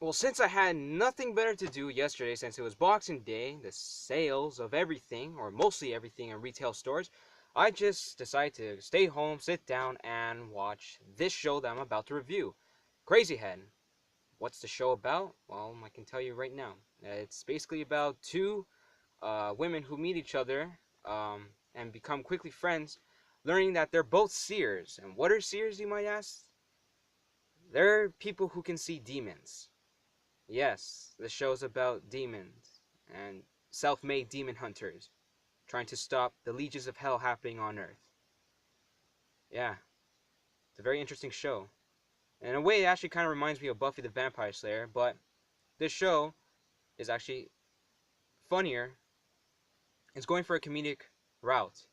Well, since I had nothing better to do yesterday, since it was Boxing Day, the sales of everything, or mostly everything in retail stores, I just decided to stay home, sit down, and watch this show that I'm about to review, Crazyhead. What's the show about? Well, I can tell you right now. It's basically about two women who meet each other and become quickly friends, learning that they're both seers. And what are seers, you might ask? They're people who can see demons. Yes, the show's about demons and self-made demon hunters trying to stop the legions of hell happening on Earth. Yeah, it's a very interesting show. And in a way, it actually kind of reminds me of Buffy the Vampire Slayer, but this show is actually funnier. It's going for a comedic route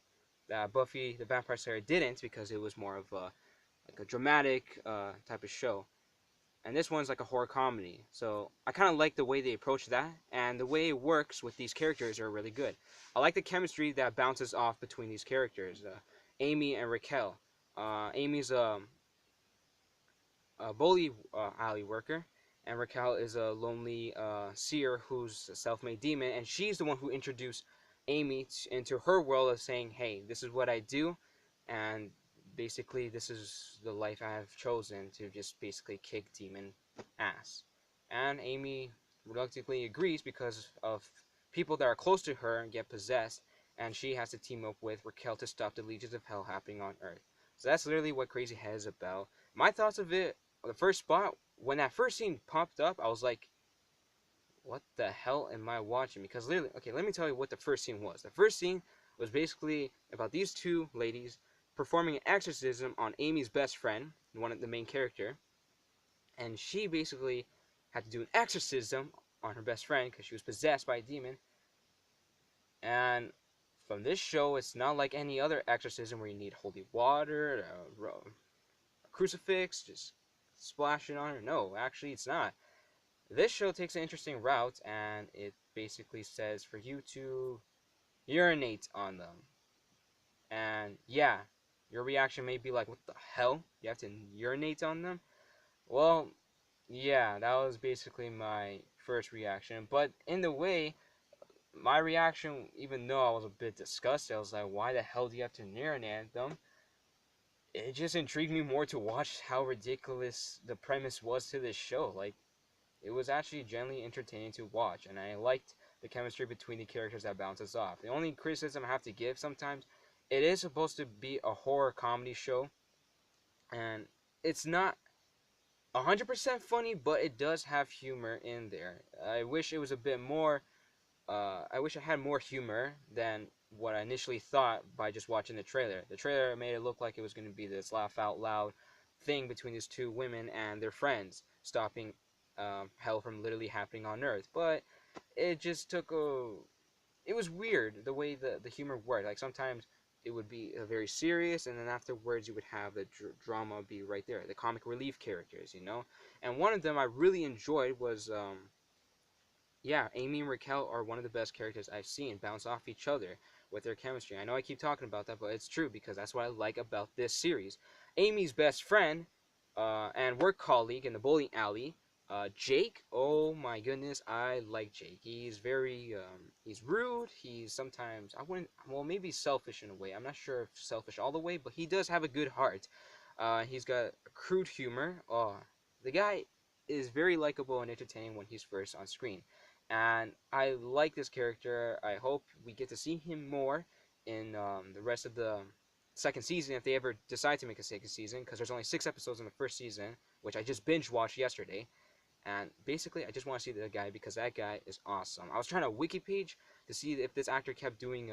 that Buffy the Vampire Slayer didn't because it was more of a dramatic type of show. And this one's like a horror comedy. So I kind of like the way they approach that, and the way it works with these characters are really good. I like the chemistry that bounces off between these characters, Amy and Raquel. Amy's a bully alley worker, and Raquel is a lonely seer who's a self-made demon, and she's the one who introduced Amy into her world of saying, "Hey, this is what I do," and basically this is the life I have chosen to just basically kick demon ass. And Amy reluctantly agrees because of people that are close to her get possessed, and she has to team up with Raquel to stop the legions of hell happening on Earth. So that's literally what Crazyhead is about. My thoughts of it, the first spot, when that first scene popped up, I was like, what the hell am I watching? Because literally, okay, let me tell you what the first scene was. The first scene was basically about these two ladies performing an exorcism on Amy's best friend, one of the main character, and she basically had to do an exorcism on her best friend because she was possessed by a demon. And from this show, it's not like any other exorcism where you need holy water, a crucifix, just splashing on her. No, actually, it's not. This show takes an interesting route, and it basically says for you to urinate on them. And yeah, your reaction may be like, what the hell? You have to urinate on them? Well, yeah, that was basically my first reaction. But in the way, my reaction, even though I was a bit disgusted, I was like, why the hell do you have to urinate them? It just intrigued me more to watch how ridiculous the premise was to this show. Like, it was actually genuinely entertaining to watch, and I liked the chemistry between the characters that bounces off. The only criticism I have to give sometimes, it is supposed to be a horror comedy show, and it's not 100% funny, but it does have humor in there. I wish it was a bit more. I wish I had more humor than what I initially thought by just watching the trailer. The trailer made it look like it was going to be this laugh out loud thing between these two women and their friends, stopping hell from literally happening on Earth. But it just took a. It was weird the way the humor worked. Like sometimes it would be very serious, and then afterwards you would have the drama be right there, the comic relief characters, you know. And one of them I really enjoyed was yeah, Amy and Raquel are one of the best characters I've seen bounce off each other with their chemistry. I know I keep talking about that, but it's true because that's what I like about this series. Amy's best friend and work colleague in the bowling alley, Jake. Oh my goodness, I like Jake. He's very, he's rude. He's sometimes, I wouldn't, well, maybe selfish in a way. I'm not sure if selfish all the way, but he does have a good heart. He's got a crude humor. Oh, the guy is very likable and entertaining when he's first on screen, and I like this character. I hope we get to see him more in the rest of the second season if they ever decide to make a second season, because there's only 6 episodes in the first season, which I just binge watched yesterday. And basically, I just want to see the guy because that guy is awesome. I was trying to wiki page to see if this actor kept doing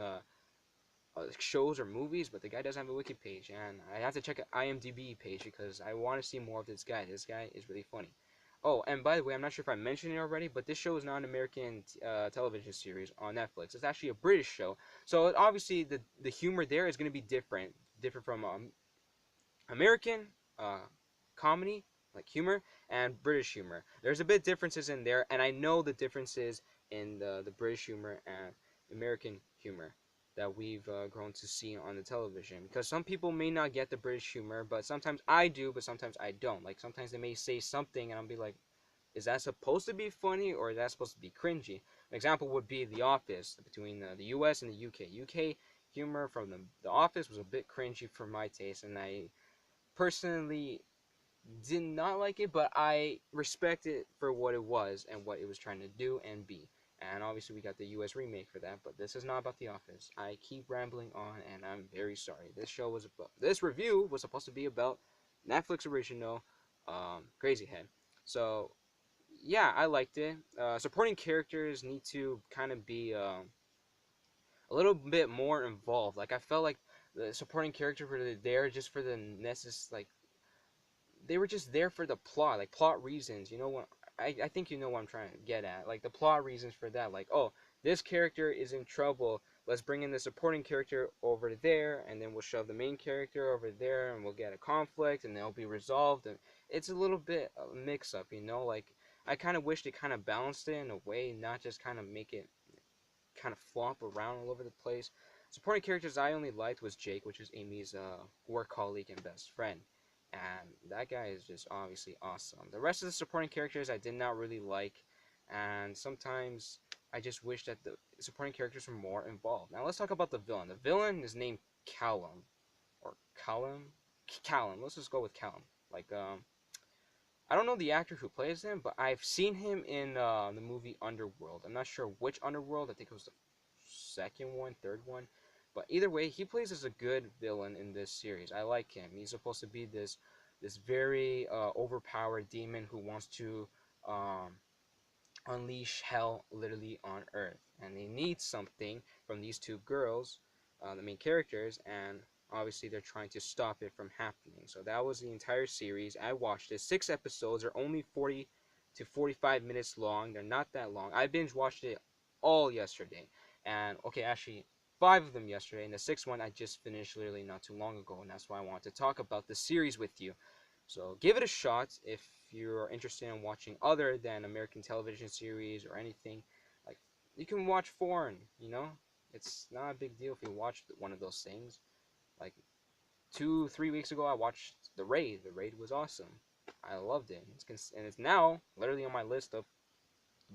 shows or movies, but the guy doesn't have a wiki page, and I have to check an IMDb page because I want to see more of this guy. This guy is really funny. Oh, and by the way, I'm not sure if I mentioned it already, but this show is not an American television series on Netflix. It's actually a British show. So obviously the humor there is going to be different from American comedy, like humor, and British humor. There's a bit differences in there, and I know the differences in the British humor and American humor that we've grown to see on the television. Because some people may not get the British humor, but sometimes I do, but sometimes I don't. Like sometimes they may say something, and I'll be like, is that supposed to be funny or is that supposed to be cringy? An example would be The Office between the U.S. and the UK. UK humor from the Office was a bit cringy for my taste, and I personally did not like it, but I respect it for what it was and what it was trying to do and be. And obviously, we got the U.S. remake for that, but this is not about The Office. I keep rambling on, and I'm very sorry. This review was supposed to be about Netflix original, Crazyhead. So yeah, I liked it. Supporting characters need to kind of be a little bit more involved. Like I felt like the supporting characters were there just for the necessary, like they were just there for the plot, like plot reasons. You know what? I think you know what I'm trying to get at. Like the plot reasons for that. Like, oh, this character is in trouble. Let's bring in the supporting character over there, and then we'll shove the main character over there, and we'll get a conflict, and they'll be resolved. And it's a little bit of a mix up, you know. Like I kind of wish they kind of balanced it in a way, not just kind of make it kind of flop around all over the place. Supporting characters I only liked was Jake, which is Amy's work colleague and best friend. And that guy is just obviously awesome. The rest of the supporting characters I did not really like, and sometimes I just wish that the supporting characters were more involved. Now let's talk about the villain. The villain is named Callum, or Callum. Callum. Let's just go with Callum. Like I don't know the actor who plays him, but I've seen him in the movie Underworld. I'm not sure which Underworld. I think it was the second one, third one. But either way, he plays as a good villain in this series. I like him. He's supposed to be this very overpowered demon who wants to um, unleash hell literally on Earth, and they need something from these two girls, the main characters, and obviously they're trying to stop it from happening. So that was the entire series. I watched it. 6 episodes are only 40 to 45 minutes long. They're not that long. I binge watched it all yesterday, and okay, actually 5 of them yesterday, and the sixth one I just finished literally not too long ago, and that's why I want to talk about the series with you. So give it a shot if you're interested in watching other than American television series or anything. Like you can watch foreign, you know. It's not a big deal if you watch one of those things. Like 2, 3 weeks ago, I watched The Raid. The Raid was awesome. I loved it. And it's now literally on my list of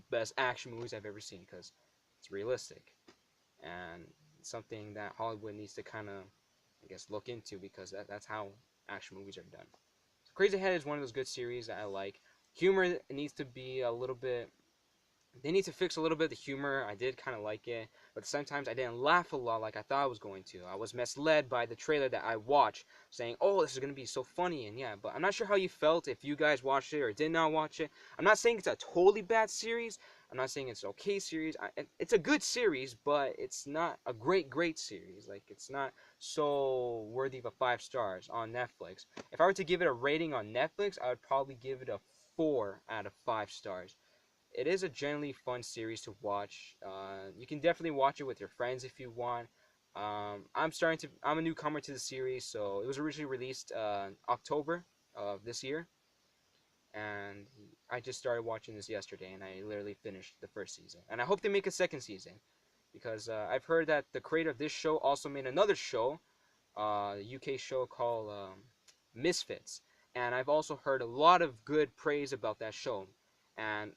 best action movies I've ever seen because it's realistic and something that Hollywood needs to kind of, I guess, look into because that's how action movies are done. Crazy Head is one of those good series that I like. Humor needs to be a little bit. They need to fix a little bit of the humor. I did kind of like it, but sometimes I didn't laugh a lot like I thought I was going to. I was misled by the trailer that I watched, saying, "Oh, this is gonna be so funny," and yeah. But I'm not sure how you felt if you guys watched it or did not watch it. I'm not saying it's a totally bad series. I'm not saying it's an okay series. It's a good series, but it's not a great series. Like it's not so worthy of a 5 stars on Netflix. If I were to give it a rating on Netflix, I would probably give it a 4 out of 5 stars. It is a generally fun series to watch. You can definitely watch it with your friends if you want. I'm a newcomer to the series, so it was originally released October of this year, and I just started watching this yesterday, and I literally finished the first season. And I hope they make a second season, because I've heard that the creator of this show also made another show, a UK show called Misfits, and I've also heard a lot of good praise about that show, and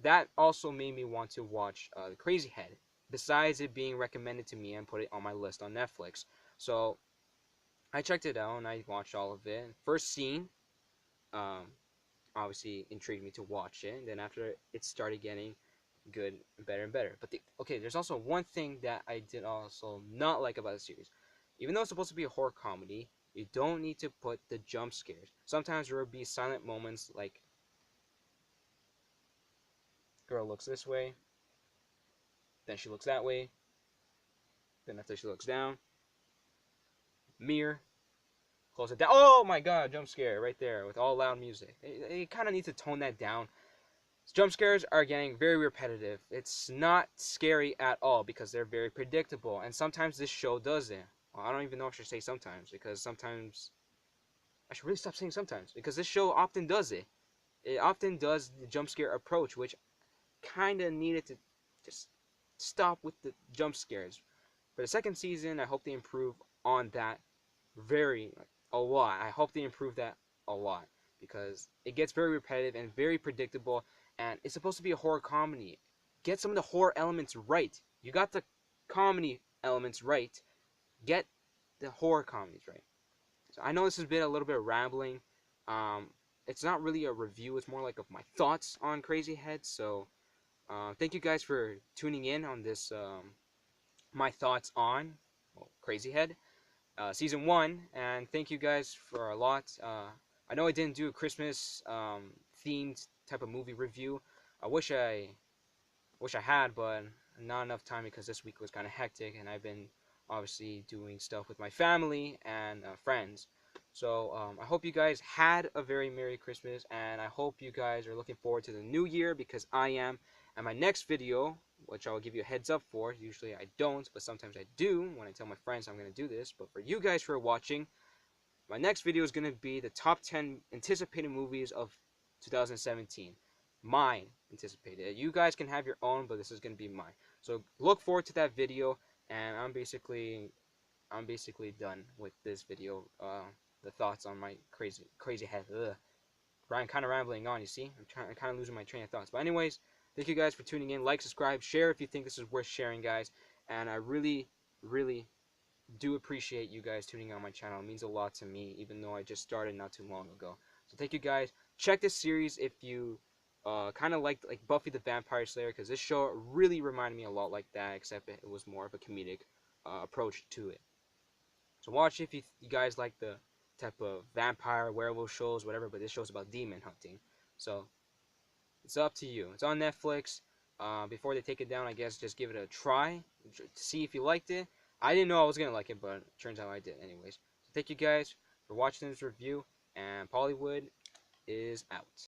that also made me want to watch Crazy Head. Besides it being recommended to me and put it on my list on Netflix, so I checked it out and I watched all of it. First scene, um, obviously intrigued me to watch it, and then after it started getting good, better and better. But okay, there's also one thing that I did also not like about the series. Even though it's supposed to be a horror comedy, you don't need to put the jump scares. Sometimes there will be silent moments like girl looks this way, then she looks that way, then after she looks down, mirror, close it down. Oh my god, jump scare right there with all loud music. You kind of need to tone that down. Jump scares are getting very repetitive. It's not scary at all because they're very predictable, and sometimes this show does it. Well, I don't even know if I should say sometimes, because sometimes I should really stop saying sometimes, because this show often does it. It often does the jump scare approach, which kind of needed to just stop with the jump scares. For the second season, I hope they improve on that very a lot. I hope they improve that a lot because it gets very repetitive and very predictable, and it's supposed to be a horror comedy. Get some of the horror elements right. You got the comedy elements right. Get the horror comedies right. So I know this has been a little bit rambling. Um, it's not really a review. It's more like of my thoughts on Crazyhead. So thank you guys for tuning in on this my thoughts on Crazyhead season 1, and thank you guys for a lot. I know I didn't do a Christmas themed type of movie review. I wish I had, but not enough time because this week was kind of hectic, and I've been obviously doing stuff with my family and friends. So I hope you guys had a very Merry Christmas, and I hope you guys are looking forward to the new year because I am. And my next video, which I'll give you a heads up for, usually I don't, but sometimes I do when I tell my friends I'm going to do this. But for you guys who are watching, my next video is going to be the top 10 anticipated movies of 2017. Mine anticipated. You guys can have your own, but this is going to be mine. So look forward to that video, and I'm basically done with this video. The thoughts on my Crazyhead. I'm kind of rambling on. You see, I'm kind of losing my train of thoughts. But anyways, thank you guys for tuning in. Like, subscribe, share if you think this is worth sharing, guys. And I really, really do appreciate you guys tuning on my channel. It means a lot to me, even though I just started not too long ago. So thank you guys. Check this series if you kind of liked like Buffy the Vampire Slayer, because this show really reminded me a lot like that, except it was more of a comedic approach to it. So watch if you guys like the type of vampire, werewolf shows, whatever, but this show's about demon hunting. So it's up to you. It's on Netflix. Before they take it down, I guess just give it a try. See if you liked it. I didn't know I was going to like it, but it turns out I did anyways. So thank you guys for watching this review, and Pollywood is out.